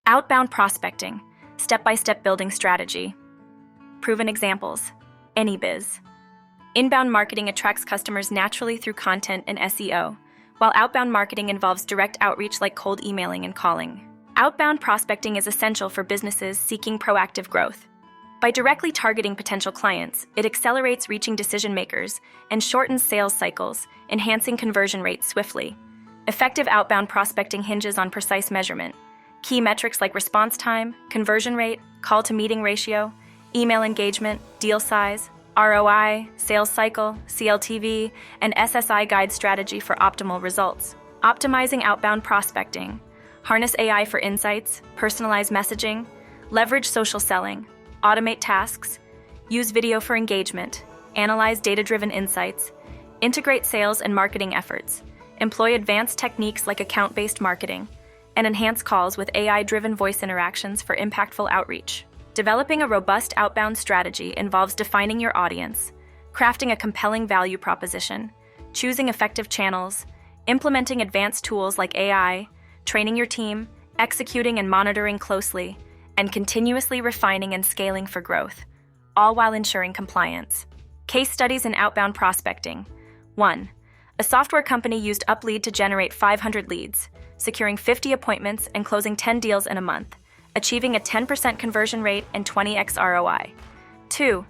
Outbound prospecting, step-by-step building strategy. Proven examples. AnyBiz. Inbound marketing attracts customers naturally through content and SEO, while outbound marketing involves direct outreach like cold emailing and calling. Outbound prospecting is essential for businesses seeking proactive growth. By directly targeting potential clients, it accelerates reaching decision-makers and shortens sales cycles, enhancing conversion rates swiftly. Effective outbound prospecting hinges on precise measurement. Key metrics like response time, conversion rate, call-to-meeting ratio, email engagement, deal size, ROI, sales cycle, CLTV, and SSI guide strategy for optimal results. Optimizing outbound prospecting. Harness AI for insights, personalize messaging, leverage social selling, automate tasks, use video for engagement, analyze data-driven insights, integrate sales and marketing efforts, employ advanced techniques like account-based marketing, and enhance calls with AI-driven voice interactions for impactful outreach. Developing a robust outbound strategy involves defining your audience, crafting a compelling value proposition, choosing effective channels, implementing advanced tools like AI, training your team, executing and monitoring closely, and continuously refining and scaling for growth, all while ensuring compliance. Case studies in outbound prospecting. 1. A software company used UpLead to generate 500 leads, securing 50 appointments and closing 10 deals in a month, achieving a 10% conversion rate and 20x ROI. 2.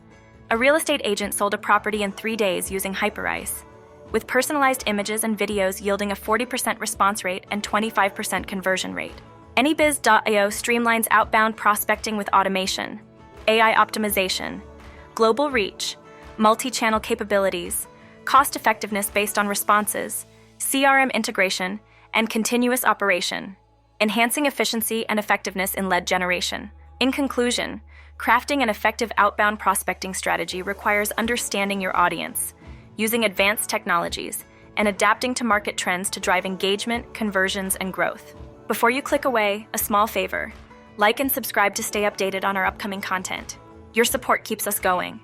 A real estate agent sold a property in 3 days using Hyperice, with personalized images and videos yielding a 40% response rate and 25% conversion rate. AnyBiz.io streamlines outbound prospecting with automation, AI optimization, global reach, multi-channel capabilities, cost-effectiveness based on responses, CRM integration, and continuous operation, enhancing efficiency and effectiveness in lead generation. In conclusion, crafting an effective outbound prospecting strategy requires understanding your audience, using advanced technologies, and adapting to market trends to drive engagement, conversions, and growth. Before you click away, a small favor: like and subscribe to stay updated on our upcoming content. Your support keeps us going.